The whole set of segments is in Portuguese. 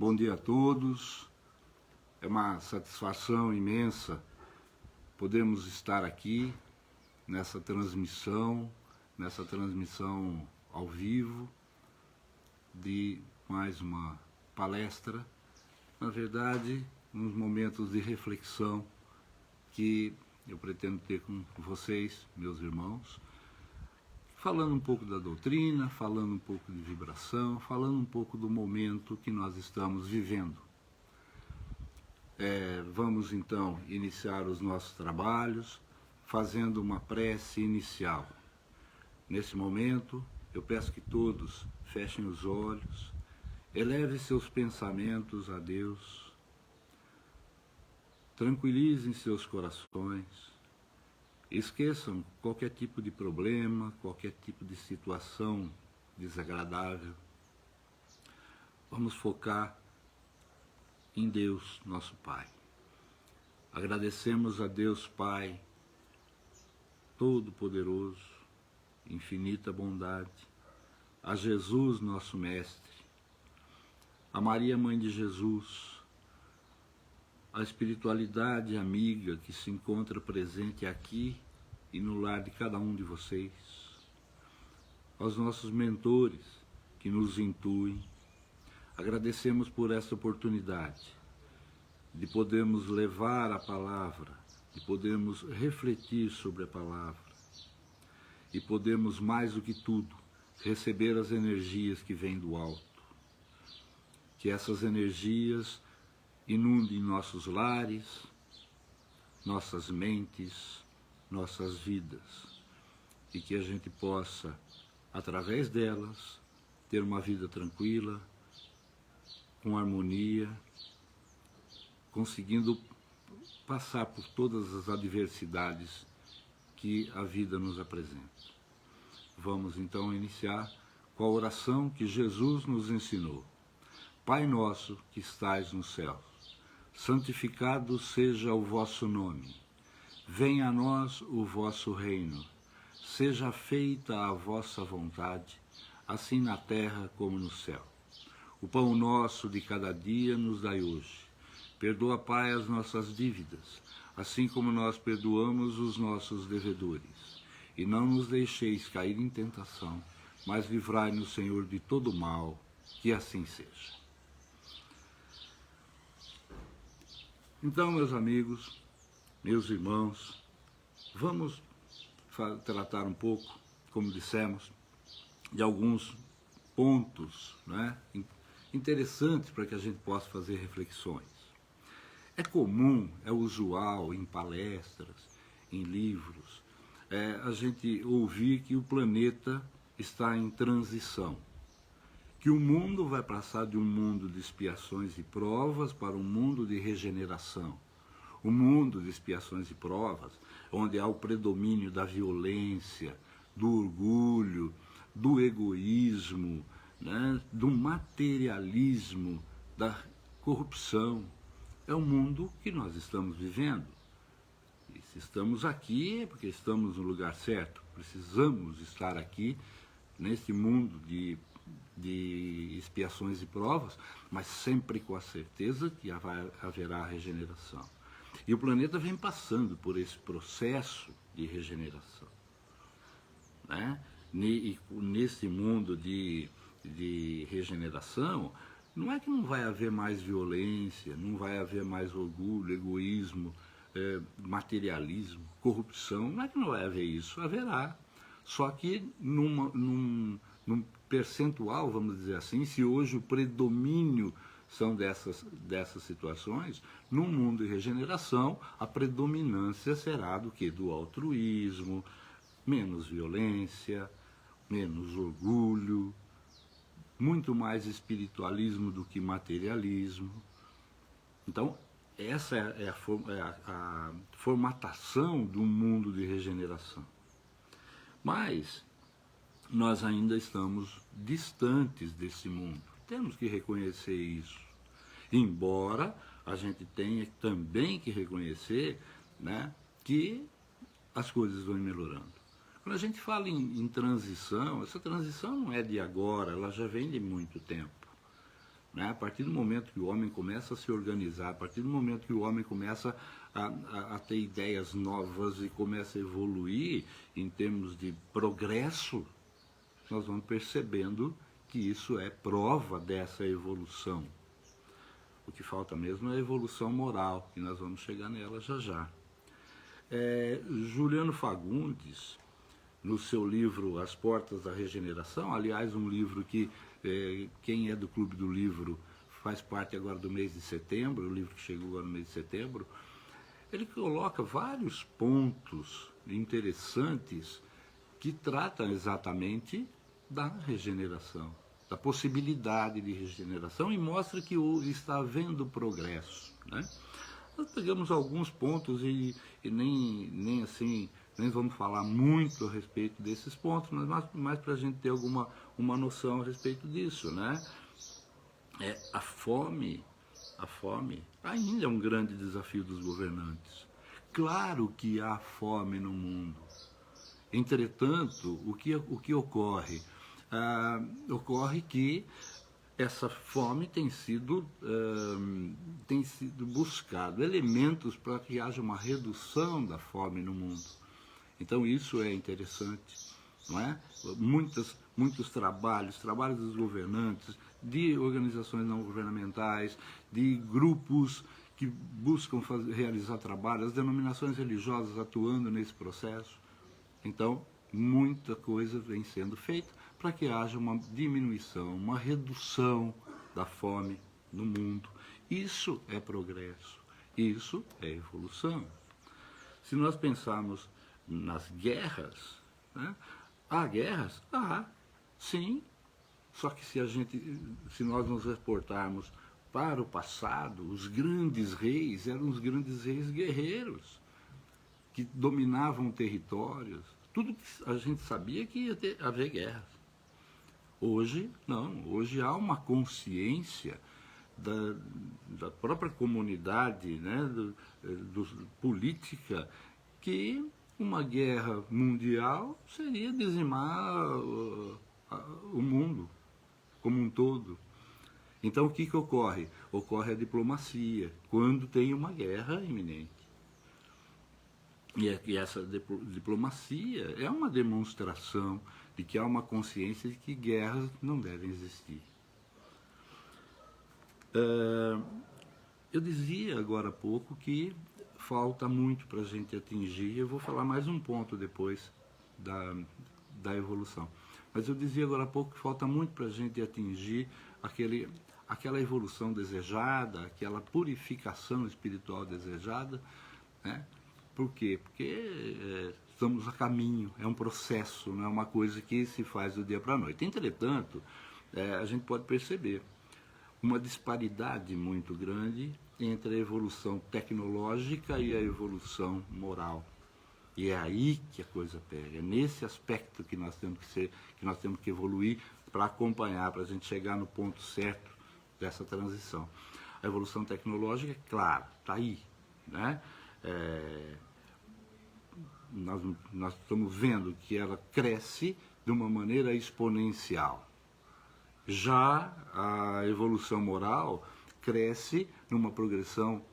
Bom dia a todos. É uma satisfação imensa podermos estar aqui nessa transmissão ao vivo de mais uma palestra. Na verdade, uns momentos de reflexão que eu pretendo ter com vocês, meus irmãos, falando um pouco da doutrina, falando um pouco de vibração, falando um pouco do momento que nós estamos vivendo. Vamos então iniciar os nossos trabalhos fazendo uma prece inicial. Nesse momento, eu peço que todos fechem os olhos, elevem seus pensamentos a Deus, tranquilizem seus corações, esqueçam qualquer tipo de problema, qualquer tipo de situação desagradável. Vamos focar em Deus, nosso Pai. Agradecemos a Deus Pai Todo-Poderoso, infinita bondade, a Jesus, nosso Mestre, a Maria, Mãe de Jesus, a espiritualidade amiga que se encontra presente aqui e no lar de cada um de vocês, aos nossos mentores que nos intuem. Agradecemos por essa oportunidade de podermos levar a palavra, de podermos refletir sobre a palavra e podermos, mais do que tudo, receber as energias que vêm do alto. Que essas energias inundem nossos lares, nossas mentes, nossas vidas, e que a gente possa, através delas, ter uma vida tranquila, com harmonia, conseguindo passar por todas as adversidades que a vida nos apresenta. Vamos então iniciar com a oração que Jesus nos ensinou. Pai nosso que estais no céu, santificado seja o vosso nome. Venha a nós o vosso reino. Seja feita a vossa vontade, assim na terra como no céu. O pão nosso de cada dia nos dai hoje. Perdoa, Pai, as nossas dívidas, assim como nós perdoamos os nossos devedores. E não nos deixeis cair em tentação, mas livrai-nos, Senhor, de todo mal, que assim seja. Então, meus amigos, meus irmãos, vamos tratar um pouco, como dissemos, de alguns pontos, né, interessantes para que a gente possa fazer reflexões. É comum, é usual em palestras, em livros, a gente ouvir que o planeta está em transição, que o mundo vai passar de um mundo de expiações e provas para um mundo de regeneração. O mundo de expiações e provas, onde há o predomínio da violência, do orgulho, do egoísmo, né, do materialismo, da corrupção. É o mundo que nós estamos vivendo. E se estamos aqui é porque estamos no lugar certo. Precisamos estar aqui nesse mundo de expiações e provas, mas sempre com a certeza que haverá regeneração. E o planeta vem passando por esse processo de regeneração, né? E nesse mundo de regeneração, não é que não vai haver mais violência, não vai haver mais orgulho, egoísmo, materialismo, corrupção, não é que não vai haver isso, haverá. Só que num percentual, vamos dizer assim, se hoje o predomínio são dessas situações, no mundo de regeneração, a predominância será do que? Do altruísmo, menos violência, menos orgulho, muito mais espiritualismo do que materialismo. Então, essa é a formatação do mundo de regeneração. Mas nós ainda estamos distantes desse mundo. Temos que reconhecer isso. Embora a gente tenha também que reconhecer, né, que as coisas vão melhorando. Quando a gente fala em transição, essa transição não é de agora, ela já vem de muito tempo. né? A partir do momento que o homem começa a se organizar, a partir do momento que o homem começa a ter ideias novas e começa a evoluir em termos de progresso, nós vamos percebendo que isso é prova dessa evolução. O que falta mesmo é a evolução moral, que nós vamos chegar nela já já. Juliano Fagundes, no seu livro As Portas da Regeneração, aliás, um livro que quem é do Clube do Livro faz parte agora do mês de setembro, o livro que chegou agora no mês de setembro, ele coloca vários pontos interessantes que tratam exatamente da regeneração, da possibilidade de regeneração, e mostra que está havendo progresso, né? Nós pegamos alguns pontos e nem vamos falar muito a respeito desses pontos, mas mais para a gente ter uma noção a respeito disso, né? A fome ainda é um grande desafio dos governantes. Claro que há fome no mundo. Entretanto, o que ocorre? Ocorre que essa fome tem sido buscado elementos para que haja uma redução da fome no mundo. Então isso é interessante, não é? Muitos trabalhos dos governantes, de organizações não governamentais, de grupos que buscam realizar trabalho, as denominações religiosas atuando nesse processo. Então, muita coisa vem sendo feita para que haja uma diminuição, uma redução da fome no mundo. Isso é progresso, isso é evolução. Se nós pensarmos nas guerras, né? Há guerras? Sim. Só que se nós nos reportarmos para o passado, os grandes reis eram os grandes reis guerreiros, que dominavam territórios. Tudo que a gente sabia que ia haver guerras. Hoje, não. Hoje há uma consciência da própria comunidade, né, política, que uma guerra mundial seria dizimar o mundo como um todo. Então, o que ocorre? Ocorre a diplomacia, quando tem uma guerra iminente. E essa diplomacia é uma demonstração de que há uma consciência de que guerras não devem existir. Eu dizia agora há pouco que falta muito para a gente atingir, eu vou falar mais um ponto depois da evolução. Mas eu dizia agora há pouco que falta muito para a gente atingir aquela evolução desejada, aquela purificação espiritual desejada, né? Por quê? Porque estamos a caminho, é um processo, não é uma coisa que se faz do dia para a noite. Entretanto, a gente pode perceber uma disparidade muito grande entre a evolução tecnológica e a evolução moral. E é aí que a coisa pega, é nesse aspecto que nós temos que evoluir para acompanhar, para a gente chegar no ponto certo dessa transição. A evolução tecnológica, claro, está aí, né? Nós estamos vendo que ela cresce de uma maneira exponencial. Já a evolução moral cresce numa progressão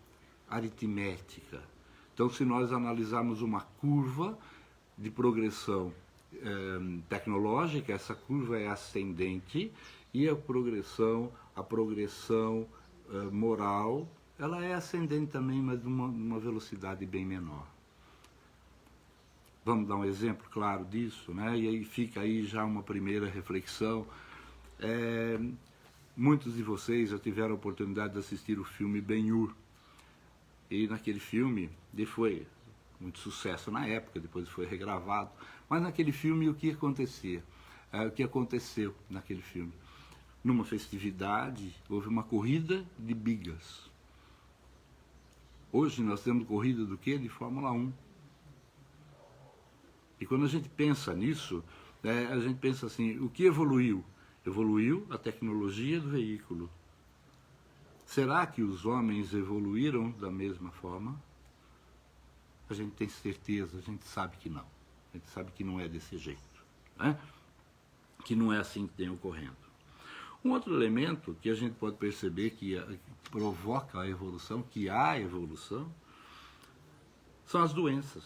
aritmética. Então, se nós analisarmos uma curva de progressão tecnológica, essa curva é ascendente, e a progressão moral, ela é ascendente também, mas de uma velocidade bem menor. Vamos dar um exemplo claro disso, né? E aí fica aí já uma primeira reflexão. Muitos de vocês já tiveram a oportunidade de assistir o filme Ben-Hur. E naquele filme, ele foi muito sucesso na época, depois foi regravado. Mas naquele filme, o que acontecia? O que aconteceu naquele filme? Numa festividade, houve uma corrida de bigas. Hoje nós temos corrida do quê? De Fórmula 1. E quando a gente pensa nisso, a gente pensa assim, o que evoluiu? Evoluiu a tecnologia do veículo. Será que os homens evoluíram da mesma forma? A gente tem certeza, a gente sabe que não. A gente sabe que não é desse jeito, né? Que não é assim que tem ocorrendo. Um outro elemento que a gente pode perceber que provoca a evolução, que há evolução, são as doenças.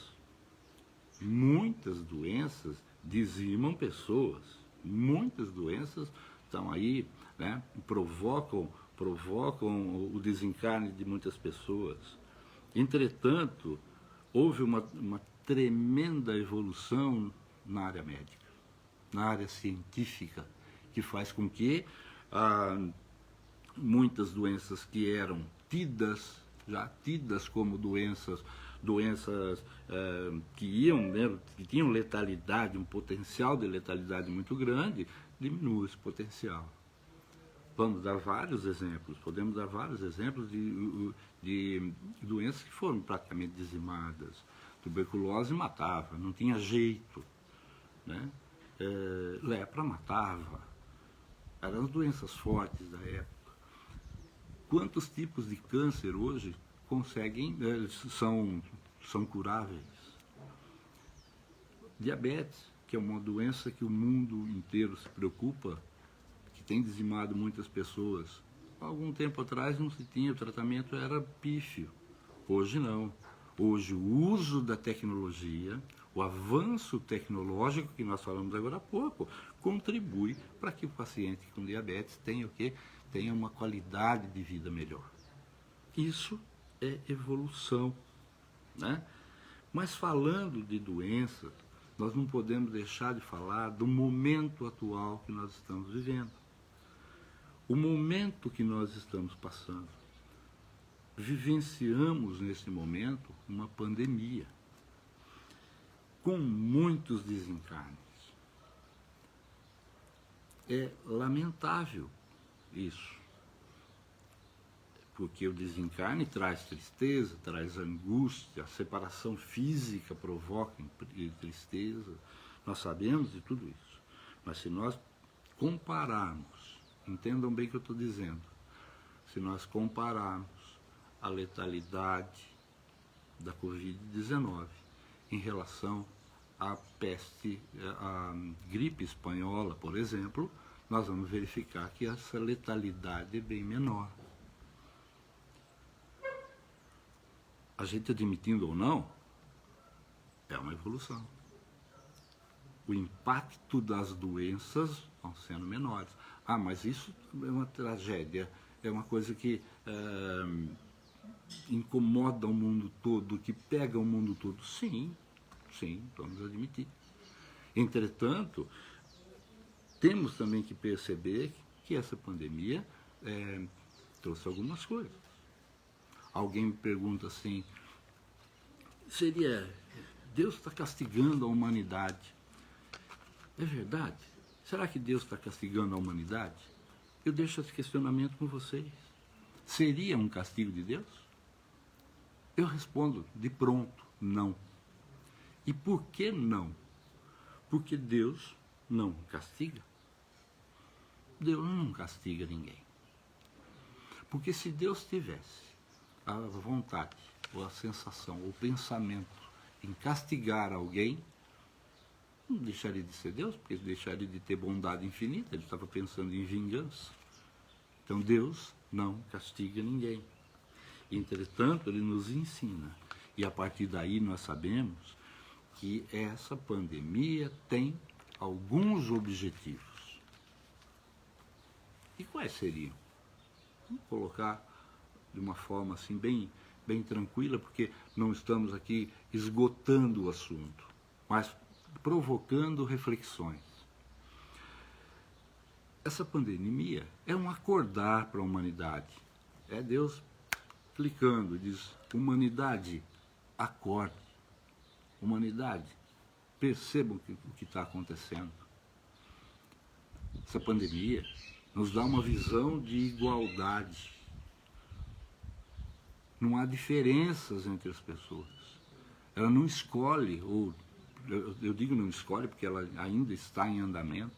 Muitas doenças dizimam pessoas, muitas doenças estão aí, né, provocam o desencarne de muitas pessoas. Entretanto, houve uma tremenda evolução na área médica, na área científica, que faz com que muitas doenças que eram já tidas como doenças que tinham letalidade, um potencial de letalidade muito grande, diminua esse potencial. Vamos dar vários exemplos, podemos dar vários exemplos de doenças que foram praticamente dizimadas. Tuberculose matava, não tinha jeito, né? Lepra matava, eram doenças fortes da época. Quantos tipos de câncer hoje são curáveis? Diabetes, que é uma doença que o mundo inteiro se preocupa, que tem dizimado muitas pessoas. Há algum tempo atrás não se tinha, o tratamento era pífio. Hoje não. Hoje o uso da tecnologia, o avanço tecnológico que nós falamos agora há pouco, contribui para que o paciente com diabetes tenha o quê? Tenha uma qualidade de vida melhor. Isso é evolução, né? Mas falando de doenças, nós não podemos deixar de falar do momento atual que nós estamos vivendo. O momento que nós estamos passando. Vivenciamos nesse momento uma pandemia, com muitos desencarnes. É lamentável isso, porque o desencarne traz tristeza, traz angústia, a separação física provoca tristeza, nós sabemos de tudo isso. Mas se nós compararmos, entendam bem o que eu estou dizendo, se nós compararmos a letalidade da Covid-19 em relação à gripe espanhola, por exemplo, nós vamos verificar que essa letalidade é bem menor. A gente admitindo ou não, é uma evolução. O impacto das doenças vão sendo menores. Mas isso é uma tragédia, é uma coisa que incomoda o mundo todo, que pega o mundo todo. Sim, vamos admitir. Entretanto, temos também que perceber que essa pandemia trouxe algumas coisas. Alguém me pergunta assim, Deus está castigando a humanidade? É verdade? Será que Deus está castigando a humanidade? Eu deixo esse questionamento com vocês. Seria um castigo de Deus? Eu respondo de pronto, não. E por que não? Porque Deus não castiga. Deus não castiga ninguém. Porque se Deus tivesse a vontade, ou a sensação, ou o pensamento em castigar alguém, não deixaria de ser Deus, porque ele deixaria de ter bondade infinita, ele estava pensando em vingança. Então Deus não castiga ninguém. Entretanto, ele nos ensina, e a partir daí nós sabemos que essa pandemia tem alguns objetivos. E quais seriam? Vamos colocar de uma forma assim bem tranquila, porque não estamos aqui esgotando o assunto, mas provocando reflexões. Essa pandemia é um acordar para a humanidade. É Deus clicando, diz, humanidade, acorde. Humanidade, percebam o que está acontecendo. Essa pandemia nos dá uma visão de igualdade. Não há diferenças entre as pessoas. Ela não escolhe, ou eu digo não escolhe porque ela ainda está em andamento,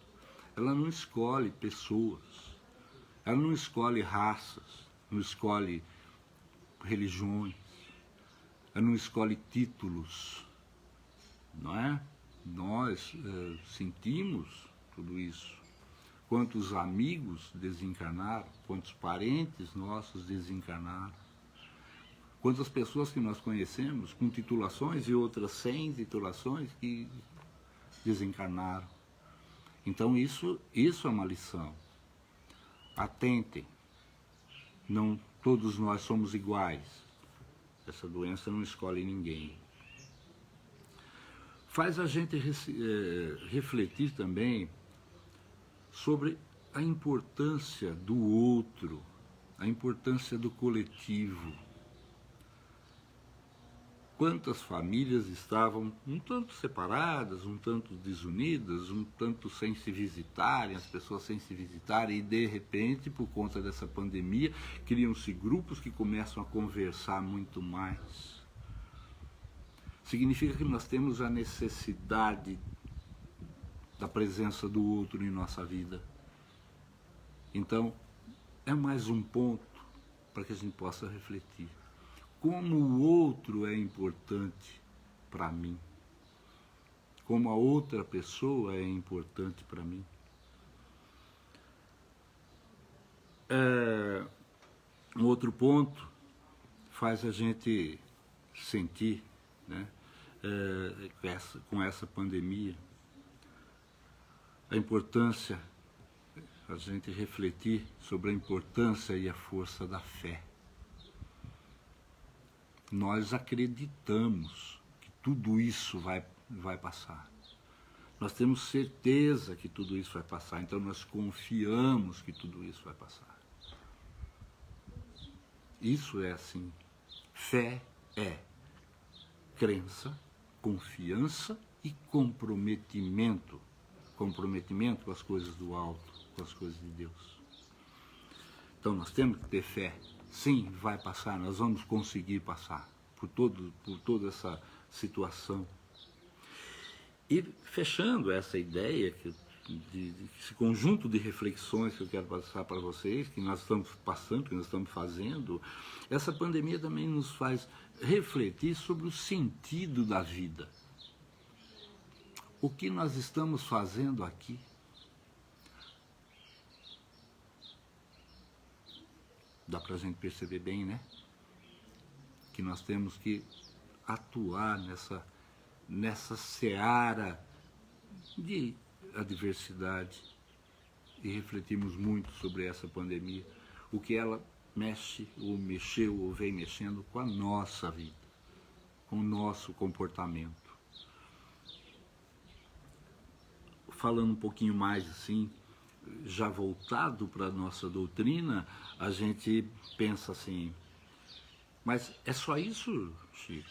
ela não escolhe pessoas, ela não escolhe raças, não escolhe religiões, ela não escolhe títulos, não é? Nós sentimos tudo isso. quantos amigos desencarnaram, quantos parentes nossos desencarnaram, quantas pessoas que nós conhecemos com titulações e outras sem titulações que desencarnaram. Então isso é uma lição. Atentem, não todos nós somos iguais. Essa doença não escolhe ninguém. Faz a gente refletir também sobre a importância do outro, a importância do coletivo. Quantas famílias estavam um tanto separadas, um tanto desunidas, um tanto sem se visitarem, as pessoas sem se visitarem, e de repente, por conta dessa pandemia, criam-se grupos que começam a conversar muito mais. Significa que nós temos a necessidade da presença do outro em nossa vida. Então, é mais um ponto para que a gente possa refletir. Como o outro é importante para mim. Como a outra pessoa é importante para mim. Um outro ponto faz a gente sentir, né, com essa pandemia, a importância, a gente refletir sobre a importância e a força da fé. Nós acreditamos que tudo isso vai passar. Nós temos certeza que tudo isso vai passar, então nós confiamos que tudo isso vai passar. Isso é assim. Fé é crença, confiança e comprometimento. Comprometimento com as coisas do alto, com as coisas de Deus. Então nós temos que ter fé. Sim, vai passar, nós vamos conseguir passar por toda essa situação. E fechando essa ideia, esse conjunto de reflexões que eu quero passar para vocês, que nós estamos passando, que nós estamos fazendo, essa pandemia também nos faz refletir sobre o sentido da vida. O que nós estamos fazendo aqui? Dá para a gente perceber bem, né? Que nós temos que atuar nessa seara de adversidade e refletirmos muito sobre essa pandemia, o que ela mexe, ou mexeu, ou vem mexendo com a nossa vida, com o nosso comportamento. Falando um pouquinho mais assim, já voltado para a nossa doutrina, a gente pensa assim, mas é só isso, Chico?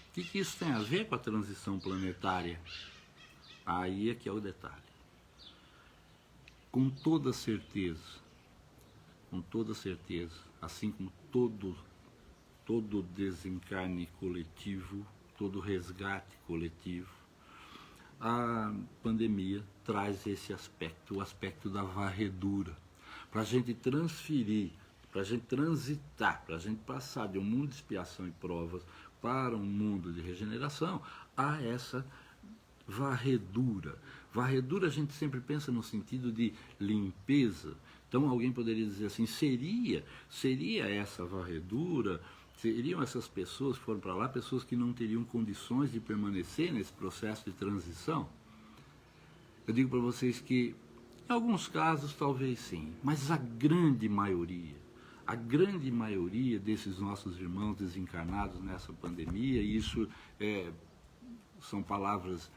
O que isso tem a ver com a transição planetária? Aí é que é o detalhe. Com toda certeza, assim como todo desencarne coletivo, todo resgate coletivo, a pandemia traz esse aspecto, o aspecto da varredura, para a gente transferir, para a gente transitar, para a gente passar de um mundo de expiação e provas para um mundo de regeneração, há essa varredura. Varredura a gente sempre pensa no sentido de limpeza. Então alguém poderia dizer assim, seria essa varredura, seriam essas pessoas que foram para lá, pessoas que não teriam condições de permanecer nesse processo de transição? Eu digo para vocês que, em alguns casos, talvez sim, mas a grande maioria desses nossos irmãos desencarnados nessa pandemia, e isso são palavras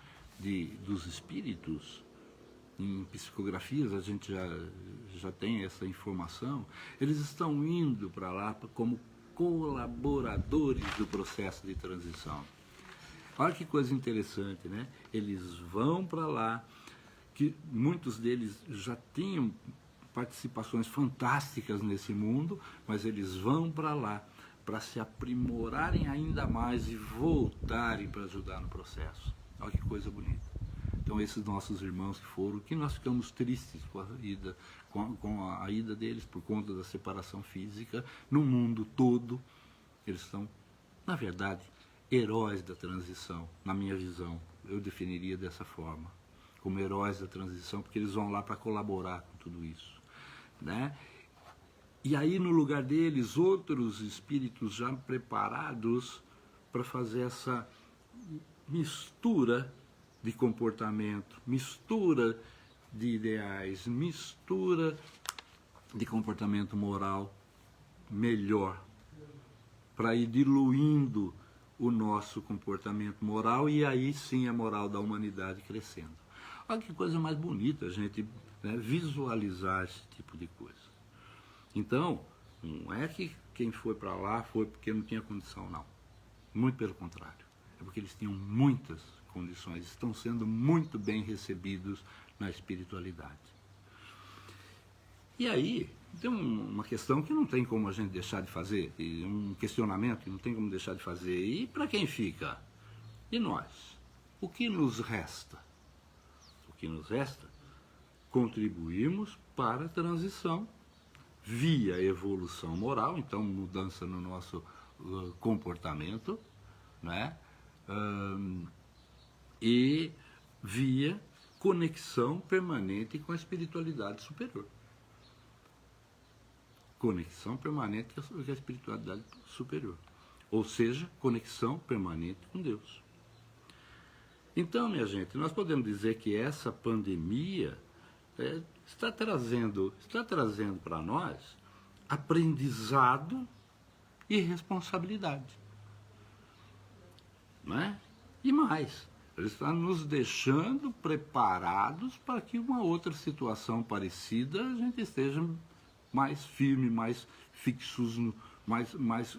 dos espíritos, em psicografias a gente já tem essa informação, eles estão indo para lá como colaboradores do processo de transição. Olha que coisa interessante, né? Eles vão para lá, que muitos deles já tinham participações fantásticas nesse mundo, mas eles vão para lá para se aprimorarem ainda mais e voltarem para ajudar no processo. Olha que coisa bonita. Então esses nossos irmãos que foram, que nós ficamos tristes com a ida deles por conta da separação física, no mundo todo, eles são, na verdade, heróis da transição, na minha visão, eu definiria dessa forma. como heróis da transição, porque eles vão lá para colaborar com tudo isso, né? E aí, no lugar deles, outros espíritos já preparados para fazer essa mistura de comportamento, mistura de ideais, mistura de comportamento moral melhor, para ir diluindo o nosso comportamento moral e aí sim a moral da humanidade crescendo. Olha que coisa mais bonita a gente, né, visualizar esse tipo de coisa. Então, não é que quem foi para lá foi porque não tinha condição, não. Muito pelo contrário. É porque eles tinham muitas condições, estão sendo muito bem recebidos na espiritualidade. E aí, tem uma questão que não tem como a gente deixar de fazer, e um questionamento que não tem como deixar de fazer. E para quem fica? E nós? O que nos resta? O que nos resta? Contribuirmos para a transição via evolução moral, então mudança no nosso comportamento, né? E via conexão permanente com a espiritualidade superior. Conexão permanente com a espiritualidade superior. Ou seja, conexão permanente com Deus. Então, minha gente, nós podemos dizer que essa pandemia está trazendo para nós aprendizado e responsabilidade. Né? E mais, ele está nos deixando preparados para que uma outra situação parecida a gente esteja mais firme, mais fixos, mais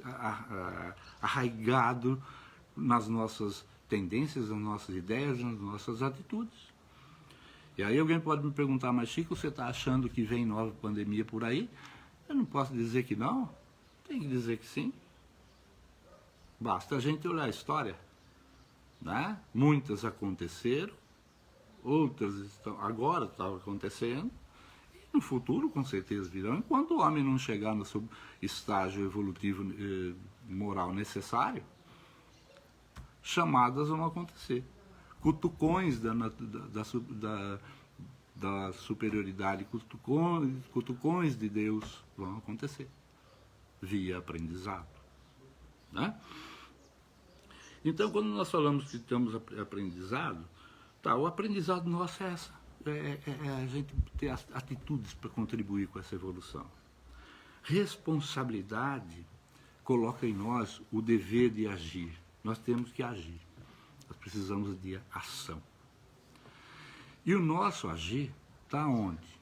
arraigado nas nossas tendências, nas nossas ideias, nas nossas atitudes. E aí alguém pode me perguntar, mas Chico, você está achando que vem nova pandemia por aí? Eu não posso dizer que não, tem que dizer que sim. Basta a gente olhar a história, né? Muitas aconteceram, outras agora estão acontecendo, e no futuro com certeza virão, enquanto o homem não chegar no seu estágio evolutivo moral necessário, chamadas vão acontecer. Cutucões da superioridade, cutucões de Deus vão acontecer, via aprendizado. Né? Então, quando nós falamos que estamos aprendizado, tá, o aprendizado nosso é essa, a gente ter atitudes para contribuir com essa evolução. Responsabilidade coloca em nós o dever de agir. Nós temos que agir. Nós precisamos de ação. E o nosso agir está onde?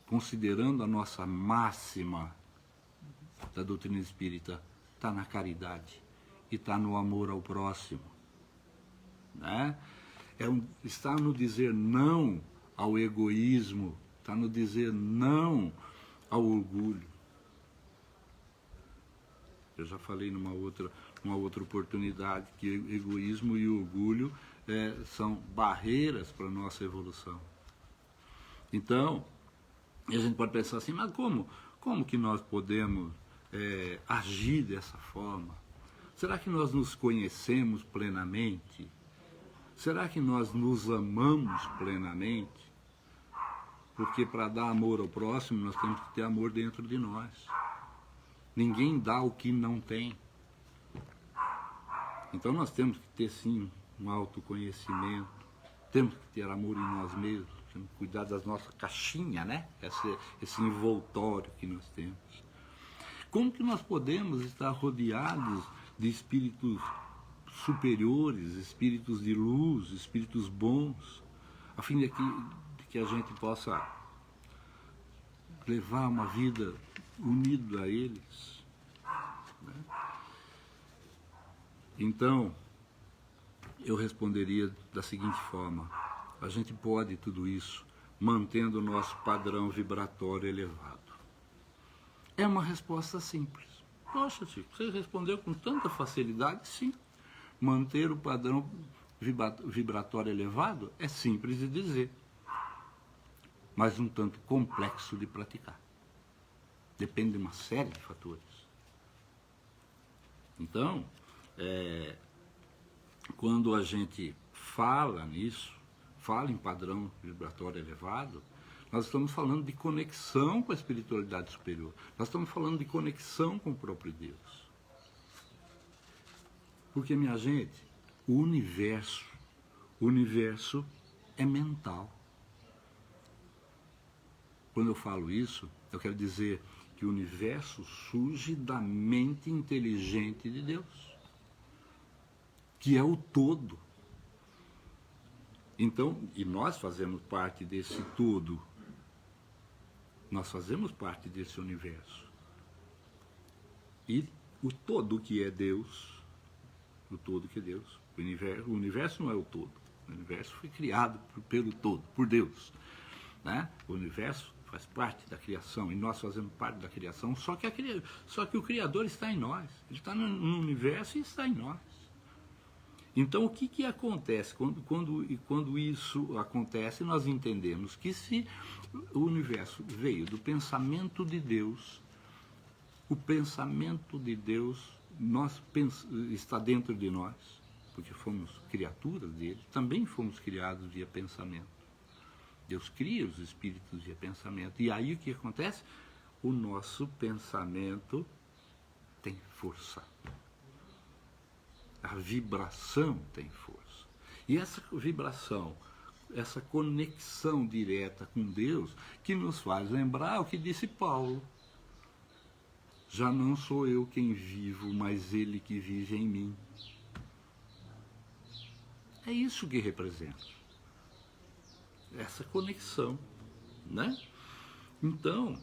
Considerando a nossa máxima da doutrina espírita, está na caridade e está no amor ao próximo. Né? Está no dizer não ao egoísmo, está no dizer não ao orgulho. Eu já falei numa outra oportunidade que egoísmo e orgulho são barreiras para a nossa evolução. Então, a gente pode pensar assim, mas como que nós podemos agir dessa forma? Será que nós nos conhecemos plenamente? Será que nós nos amamos plenamente? Porque para dar amor ao próximo, nós temos que ter amor dentro de nós. Ninguém dá o que não tem. Então nós temos que ter sim um autoconhecimento, temos que ter amor em nós mesmos, temos que cuidar da nossa caixinha, né? Esse envoltório que nós temos. Como que nós podemos estar rodeados de espíritos superiores, espíritos de luz, espíritos bons, a fim de que a gente possa levar uma vida unida a eles? Né? Então, eu responderia da seguinte forma: a gente pode tudo isso mantendo o nosso padrão vibratório elevado. É uma resposta simples. Poxa, Chico, você respondeu com tanta facilidade? Sim. Manter o padrão vibratório elevado é simples de dizer, mas um tanto complexo de praticar. Depende de uma série de fatores. Então, quando a gente fala nisso, fala em padrão vibratório elevado, nós estamos falando de conexão com a espiritualidade superior. Nós estamos falando de conexão com o próprio Deus. Porque, minha gente, o universo é mental. Quando eu falo isso, eu quero dizer que o universo surge da mente inteligente de Deus, que é o todo. Então, e nós fazemos parte desse todo. Nós fazemos parte desse universo. E o todo que é Deus, o todo que é Deus, o universo não é o todo. O universo foi criado pelo todo, por Deus. Né? O universo faz parte da criação e nós fazemos parte da criação, só que o Criador está em nós. Ele está no universo e está em nós. Então, o que acontece? Quando isso acontece, nós entendemos que se o universo veio do pensamento de Deus, o pensamento de Deus está dentro de nós, porque fomos criaturas dele, também fomos criados via pensamento. Deus cria os espíritos via pensamento. E aí o que acontece? O nosso pensamento tem força. A vibração tem força. E essa vibração, essa conexão direta com Deus, que nos faz lembrar o que disse Paulo. Já não sou eu quem vivo, mas Ele que vive em mim. É isso que representa. Essa conexão, né? Então,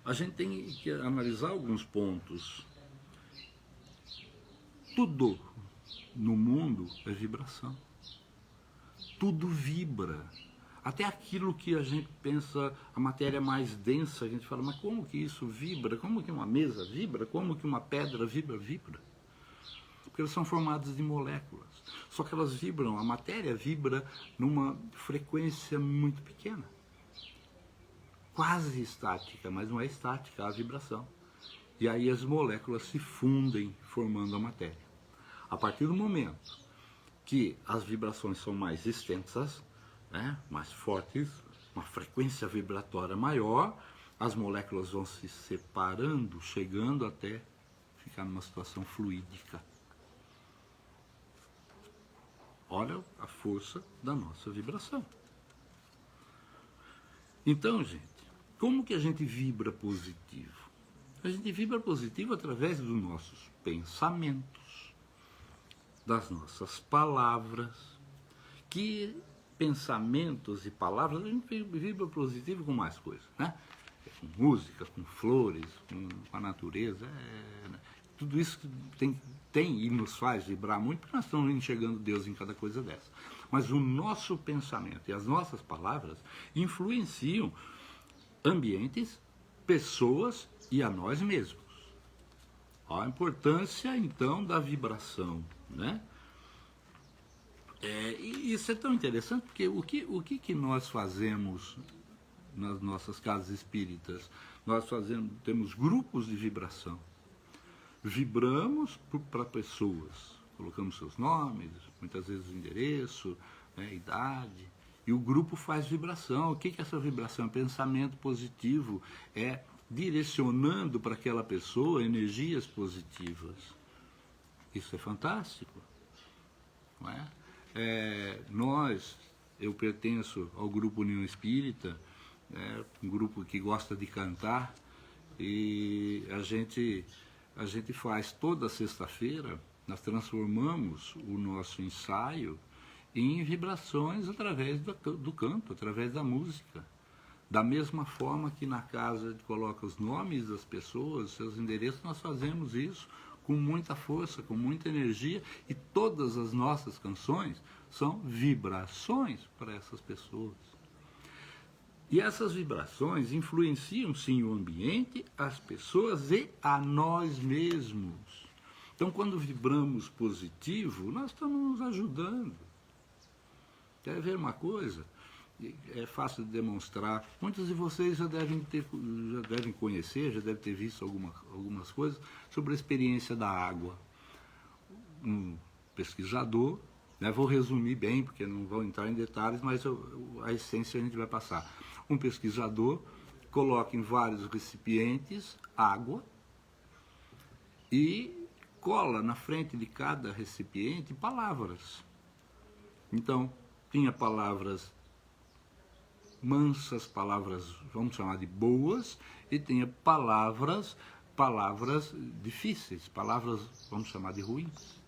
a gente tem que analisar alguns pontos. Tudo no mundo é vibração. Tudo vibra. Até aquilo que a gente pensa, a matéria mais densa, a gente fala, mas como que isso vibra? Como que uma mesa vibra? Como que uma pedra vibra? Vibra. Porque elas são formadas de moléculas. Só que elas vibram, a matéria vibra numa frequência muito pequena. Quase estática, mas não é estática, há vibração. E aí as moléculas se fundem formando a matéria. A partir do momento que as vibrações são mais extensas, né, mais fortes, uma frequência vibratória maior, as moléculas vão se separando, chegando até ficar numa situação fluídica. Olha a força da nossa vibração. Então, gente, como que a gente vibra positivo? A gente vibra positivo através dos nossos pensamentos, das nossas palavras, que pensamentos e palavras, a gente vibra positivo com mais coisas, né? Com música, com flores, com a natureza, tudo isso tem e nos faz vibrar muito, porque nós estamos enxergando Deus em cada coisa dessa. Mas o nosso pensamento e as nossas palavras influenciam ambientes, pessoas e a nós mesmos. A importância, então, da vibração, né? E isso é tão interessante, porque o que nós fazemos nas nossas casas espíritas? Nós temos grupos de vibração. Vibramos para pessoas, colocamos seus nomes, muitas vezes o endereço, né, idade, e o grupo faz vibração. O que é essa vibração? É pensamento positivo, é direcionando para aquela pessoa energias positivas. Isso é fantástico, não é? Eu pertenço ao grupo União Espírita, um grupo que gosta de cantar, e a gente faz toda sexta-feira, nós transformamos o nosso ensaio em vibrações através do canto, através da música. Da mesma forma que na casa coloca os nomes das pessoas, seus endereços, nós fazemos isso com muita força, com muita energia, e todas as nossas canções são vibrações para essas pessoas. E essas vibrações influenciam sim o ambiente, as pessoas e a nós mesmos. Então, quando vibramos positivo, nós estamos nos ajudando. Quer ver uma coisa? É fácil de demonstrar. Muitos de vocês já devem conhecer, já devem ter visto algumas coisas sobre a experiência da água. Um pesquisador né? Vou resumir bem, porque não vou entrar em detalhes, mas a essência a gente vai passar. Um pesquisador coloca em vários recipientes água e cola na frente de cada recipiente palavras. Então, tinha palavras mansas, palavras, vamos chamar de boas, e tinha palavras difíceis, palavras, vamos chamar de ruins.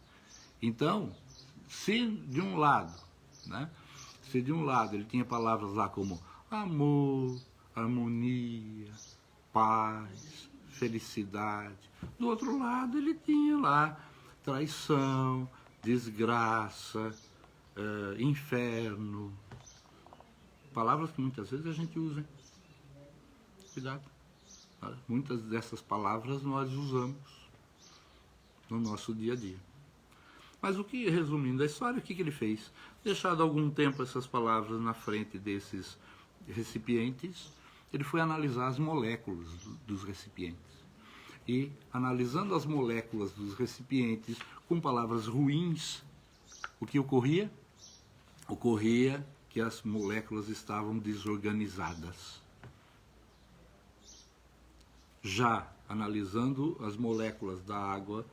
Então, se de um lado, né, se de um lado ele tinha palavras lá como amor, harmonia, paz, felicidade, do outro lado ele tinha lá traição, desgraça, inferno, palavras que muitas vezes a gente usa. Cuidado. Muitas dessas palavras nós usamos no nosso dia a dia. Mas o que, resumindo a história, o que ele fez? Deixado algum tempo essas palavras na frente desses recipientes, ele foi analisar as moléculas dos recipientes. E, analisando as moléculas dos recipientes com palavras ruins, o que ocorria? Ocorria que as moléculas estavam desorganizadas. Já analisando as moléculas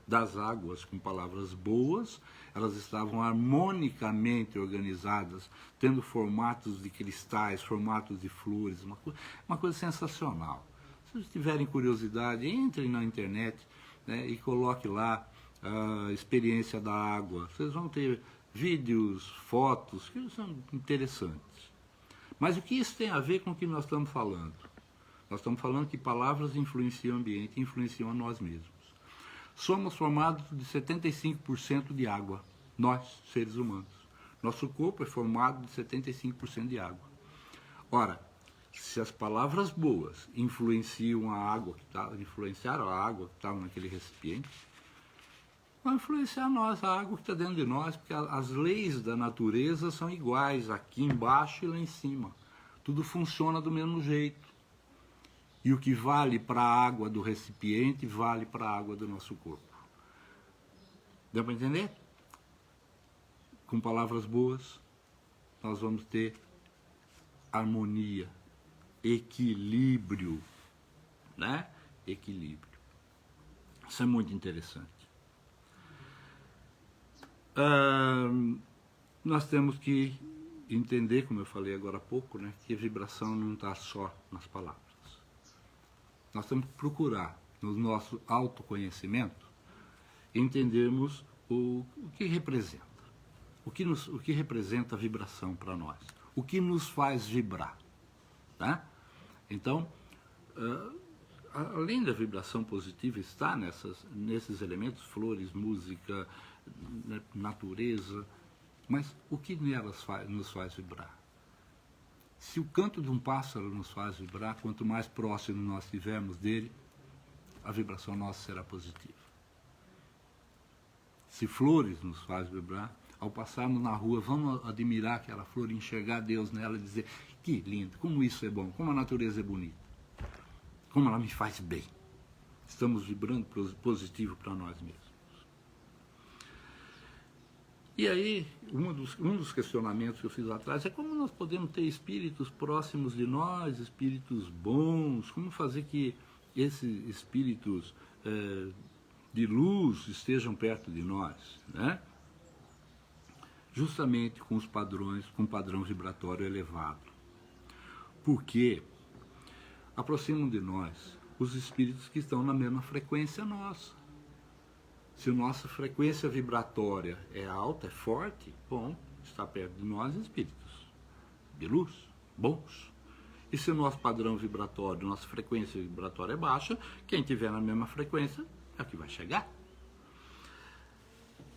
das águas com palavras boas, elas estavam harmonicamente organizadas, tendo formatos de cristais, formatos de flores, uma coisa sensacional. Se vocês tiverem curiosidade, entrem na internet, né, e coloque lá a experiência da água. Vocês vão ter vídeos, fotos, que são interessantes. Mas o que isso tem a ver com o que nós estamos falando? Nós estamos falando que palavras influenciam o ambiente e influenciam a nós mesmos. Somos formados de 75% de água, nós, seres humanos. Nosso corpo é formado de 75% de água. Ora, se as palavras boas influenciam a água influenciaram a água que estava naquele recipiente, vai influenciar nós, a água que está dentro de nós, porque as leis da natureza são iguais aqui embaixo e lá em cima. Tudo funciona do mesmo jeito. E o que vale para a água do recipiente, vale para a água do nosso corpo. Deu para entender? Com palavras boas, nós vamos ter harmonia, equilíbrio, né? Equilíbrio. Isso é muito interessante. Nós temos que entender, como eu falei agora há pouco, né, que a vibração não está só nas palavras. Nós temos que procurar, no nosso autoconhecimento, entendermos o que representa. O que representa a vibração para nós. O que nos faz vibrar. Tá? Então, além da vibração positiva, está nesses elementos, flores, música, natureza, mas o que nelas nos faz vibrar? Se o canto de um pássaro nos faz vibrar, quanto mais próximo nós estivermos dele, a vibração nossa será positiva. Se flores nos faz vibrar, ao passarmos na rua, vamos admirar aquela flor, enxergar Deus nela e dizer, que lindo, como isso é bom, como a natureza é bonita, como ela me faz bem. Estamos vibrando positivo para nós mesmos. E aí, um dos questionamentos que eu fiz lá atrás é como nós podemos ter espíritos próximos de nós, espíritos bons, como fazer que esses espíritos de luz estejam perto de nós, né? Justamente com os padrões, com um padrão vibratório elevado. Porque aproximam de nós os espíritos que estão na mesma frequência nossa. Se a nossa frequência vibratória é alta, é forte, bom, está perto de nós espíritos de luz, bons. E se o nosso padrão vibratório, nossa frequência vibratória é baixa, quem estiver na mesma frequência é o que vai chegar.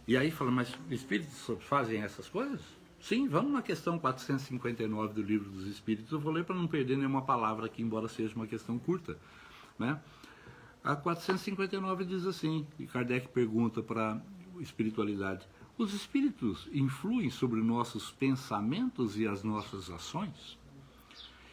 E aí fala, mas espíritos fazem essas coisas? Sim, vamos na questão 459 do Livro dos Espíritos. Eu vou ler para não perder nenhuma palavra aqui, embora seja uma questão curta, né? A 459 diz assim, e Kardec pergunta para a espiritualidade, os espíritos influem sobre nossos pensamentos e as nossas ações?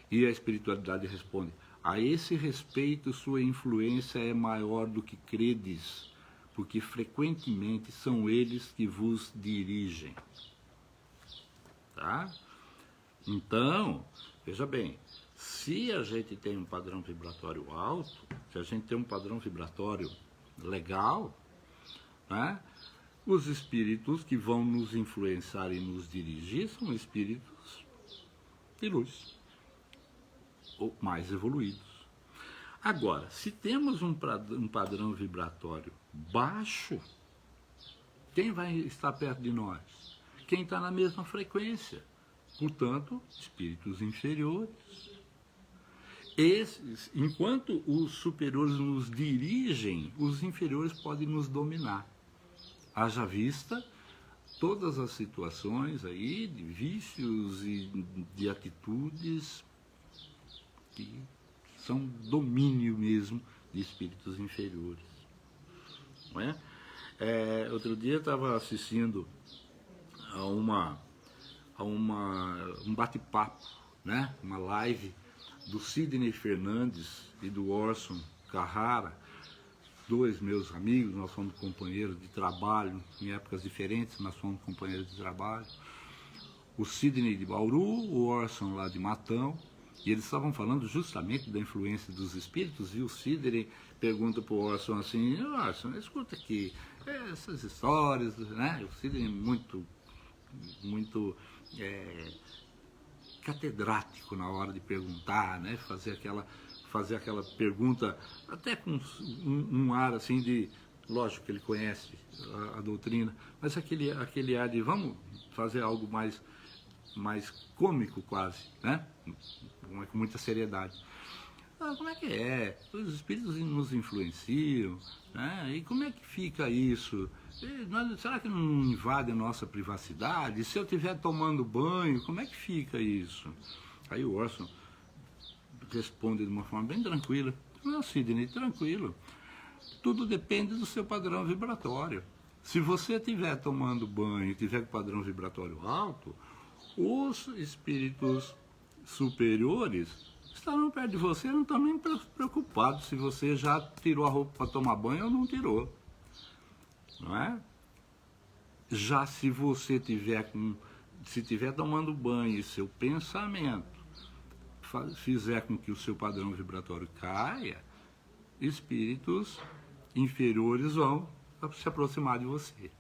E a espiritualidade responde, a esse respeito sua influência é maior do que credes, porque frequentemente são eles que vos dirigem. tá? Então, veja bem, se a gente tem um padrão vibratório alto, se a gente tem um padrão vibratório legal, né? Os espíritos que vão nos influenciar e nos dirigir são espíritos de luz, ou mais evoluídos. Agora, se temos um padrão vibratório baixo, quem vai estar perto de nós? Quem está na mesma frequência. Portanto, espíritos inferiores. Esses, enquanto os superiores nos dirigem, os inferiores podem nos dominar. Haja vista todas as situações aí de vícios e de atitudes que são domínio mesmo de espíritos inferiores. Não é? Outro dia eu estava assistindo a um bate-papo, né? Uma live do Sidney Fernandes e do Orson Carrara, dois meus amigos, nós fomos companheiros de trabalho, em épocas diferentes, mas fomos companheiros de trabalho. O Sidney de Bauru, o Orson lá de Matão, e eles estavam falando justamente da influência dos espíritos, e o Sidney pergunta para o Orson assim, Orson, escuta aqui, essas histórias, né? O Sidney é muito catedrático na hora de perguntar, né? Fazer aquela pergunta, até com um ar assim de, lógico que ele conhece a doutrina, mas aquele ar de vamos fazer algo mais cômico quase, né? Com muita seriedade. Como é que é? Os espíritos nos influenciam, né? E como é que fica isso? Será que não invade a nossa privacidade? Se eu estiver tomando banho, como é que fica isso? Aí o Orson responde de uma forma bem tranquila. Não, Sidney, tranquilo. Tudo depende do seu padrão vibratório. Se você estiver tomando banho e tiver com padrão vibratório alto, os espíritos superiores estarão perto de você, não estão nem preocupados se você já tirou a roupa para tomar banho ou não tirou. Não é? Já se você estiver tomando banho e seu pensamento fizer com que o seu padrão vibratório caia, espíritos inferiores vão se aproximar de você.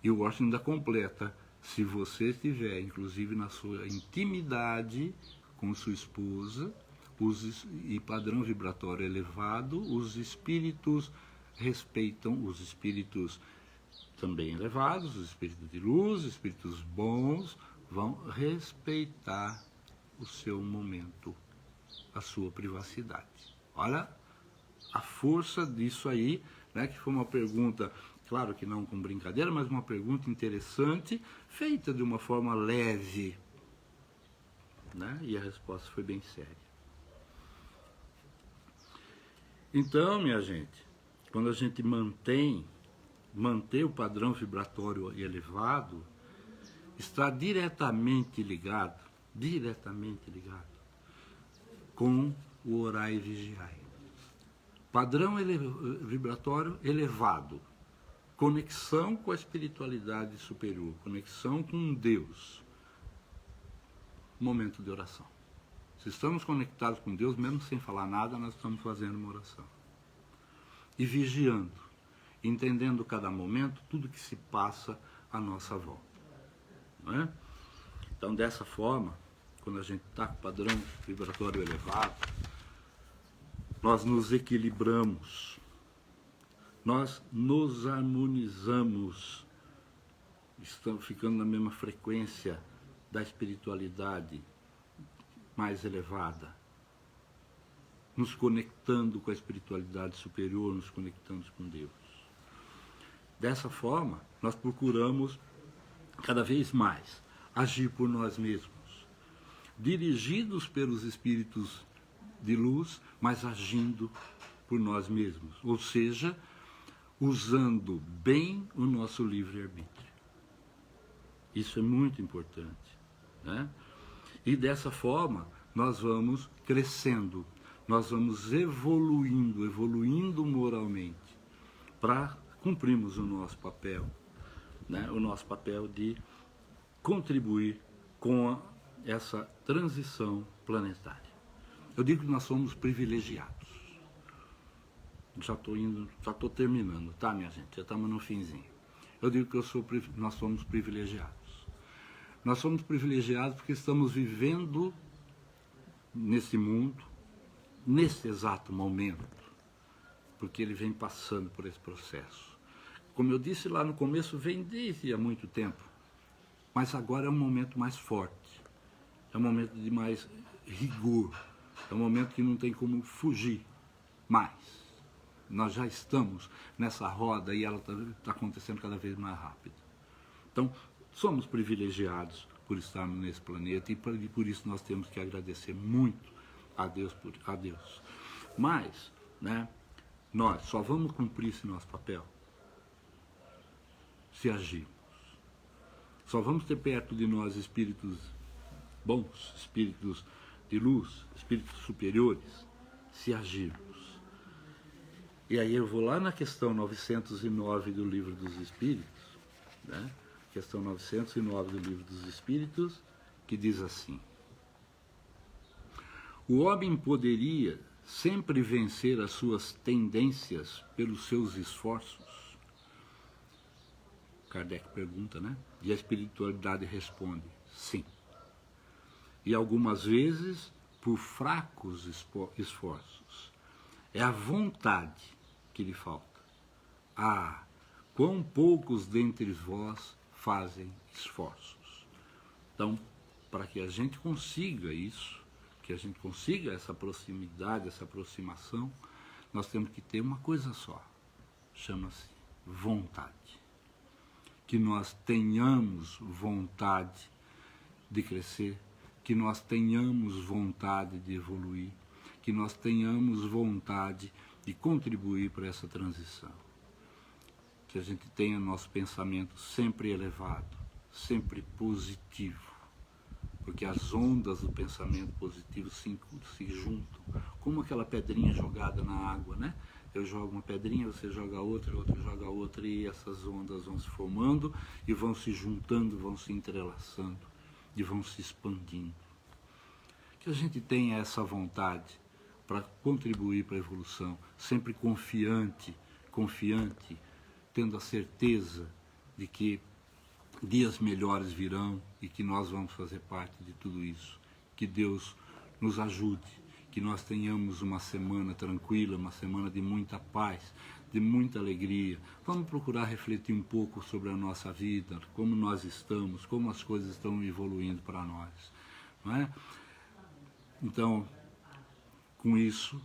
E o Washington ainda completa, se você estiver, inclusive, na sua intimidade com sua esposa, e padrão vibratório elevado, os espíritos respeitam, os espíritos também elevados, os espíritos de luz, os espíritos bons, vão respeitar o seu momento, a sua privacidade. Olha a força disso aí, né, que foi uma pergunta, claro que não com brincadeira, mas uma pergunta interessante, feita de uma forma leve, né, e a resposta foi bem séria. Então, minha gente, quando a gente manter o padrão vibratório elevado, está diretamente ligado com o orai e vigiai. Padrão vibratório elevado, conexão com a espiritualidade superior, conexão com Deus. Momento de oração. Se estamos conectados com Deus, mesmo sem falar nada, nós estamos fazendo uma oração. E vigiando, entendendo cada momento, tudo que se passa à nossa volta. Não é? Então, dessa forma, quando a gente está com padrão vibratório elevado, nós nos equilibramos, nós nos harmonizamos, estamos ficando na mesma frequência da espiritualidade mais elevada, nos conectando com a espiritualidade superior, nos conectando com Deus. Dessa forma, nós procuramos cada vez mais agir por nós mesmos, dirigidos pelos espíritos de luz, mas agindo por nós mesmos, ou seja, usando bem o nosso livre-arbítrio. Isso é muito importante, né? E dessa forma nós vamos crescendo, nós vamos evoluindo moralmente, para cumprirmos o nosso papel, né? O nosso papel de contribuir com essa transição planetária. Eu digo que nós somos privilegiados. Já estou terminando, tá, minha gente? Já estamos no finzinho. Eu digo que nós somos privilegiados. Nós somos privilegiados porque estamos vivendo nesse mundo, nesse exato momento, porque ele vem passando por esse processo. Como eu disse lá no começo, vem desde há muito tempo, mas agora é um momento mais forte, é um momento de mais rigor, é um momento que não tem como fugir mais. Nós já estamos nessa roda e ela está acontecendo cada vez mais rápido. Então, somos privilegiados por estarmos nesse planeta e por isso nós temos que agradecer muito a Deus. Mas, né, nós só vamos cumprir esse nosso papel se agirmos. Só vamos ter perto de nós espíritos bons, espíritos de luz, espíritos superiores, se agirmos. E aí eu vou lá na questão 909 do Livro dos Espíritos, né? Questão 909 do Livro dos Espíritos, que diz assim: o homem poderia sempre vencer as suas tendências pelos seus esforços? Kardec pergunta, né? E a espiritualidade responde: sim. E algumas vezes por fracos esforços. É a vontade que lhe falta. Ah, quão poucos dentre vós fazem esforços. Então, para que a gente consiga isso, que a gente consiga essa proximidade, essa aproximação, nós temos que ter uma coisa só, chama-se vontade. Que nós tenhamos vontade de crescer, que nós tenhamos vontade de evoluir, que nós tenhamos vontade de contribuir para essa transição. Que a gente tenha nosso pensamento sempre elevado, sempre positivo, porque as ondas do pensamento positivo se juntam, como aquela pedrinha jogada na água, né? Eu jogo uma pedrinha, você joga outra, outro joga outra, e essas ondas vão se formando e vão se juntando, vão se entrelaçando e vão se expandindo. Que a gente tenha essa vontade para contribuir para a evolução, sempre confiante, tendo a certeza de que dias melhores virão e que nós vamos fazer parte de tudo isso. Que Deus nos ajude, que nós tenhamos uma semana tranquila, uma semana de muita paz, de muita alegria. Vamos procurar refletir um pouco sobre a nossa vida, como nós estamos, como as coisas estão evoluindo para nós, não é? Então, com isso,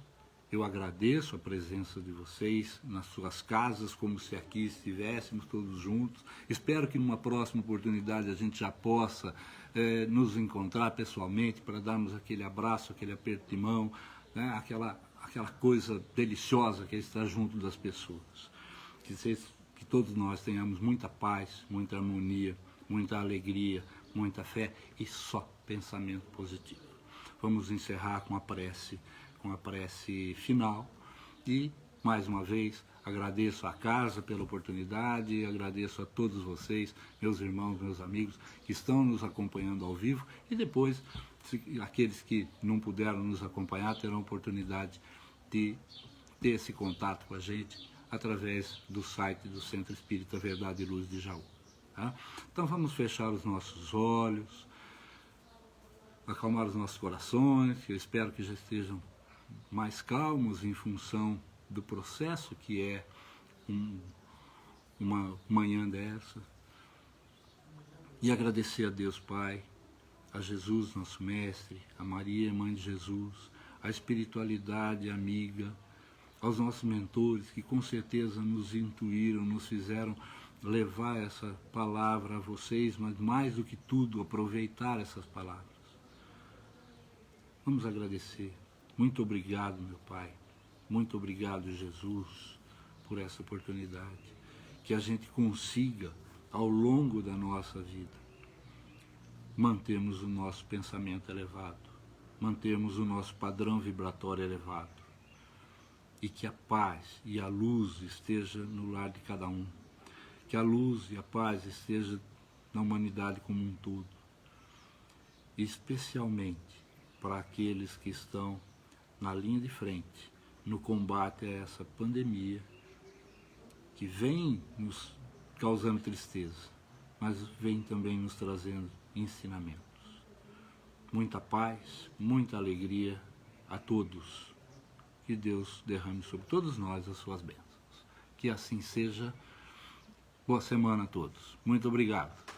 eu agradeço a presença de vocês nas suas casas, como se aqui estivéssemos todos juntos. Espero que numa próxima oportunidade a gente já possa nos encontrar pessoalmente para darmos aquele abraço, aquele aperto de mão, né? aquela coisa deliciosa que é estar junto das pessoas. Que todos nós tenhamos muita paz, muita harmonia, muita alegria, muita fé e só pensamento positivo. Vamos encerrar com a prece final e, mais uma vez, agradeço à casa pela oportunidade, agradeço a todos vocês, meus irmãos, meus amigos, que estão nos acompanhando ao vivo e depois, aqueles que não puderam nos acompanhar terão a oportunidade de ter esse contato com a gente através do site do Centro Espírita Verdade e Luz de Jaú. Tá? Então vamos fechar os nossos olhos, acalmar os nossos corações, que eu espero que já estejam mais calmos em função do processo que é uma manhã dessa. E agradecer a Deus Pai, a Jesus, nosso Mestre, a Maria, Mãe de Jesus, a espiritualidade amiga, aos nossos mentores que com certeza nos intuíram, nos fizeram levar essa palavra a vocês, mas mais do que tudo, aproveitar essas palavras. Vamos agradecer. Muito obrigado, meu Pai. Muito obrigado, Jesus, por essa oportunidade. Que a gente consiga, ao longo da nossa vida, mantermos o nosso pensamento elevado, mantermos o nosso padrão vibratório elevado. E que a paz e a luz esteja no lar de cada um. Que a luz e a paz esteja na humanidade como um todo, especialmente para aqueles que estão na linha de frente no combate a essa pandemia que vem nos causando tristeza, mas vem também nos trazendo ensinamentos. Muita paz, muita alegria a todos. Que Deus derrame sobre todos nós as suas bênçãos. Que assim seja. Boa semana a todos. Muito obrigado.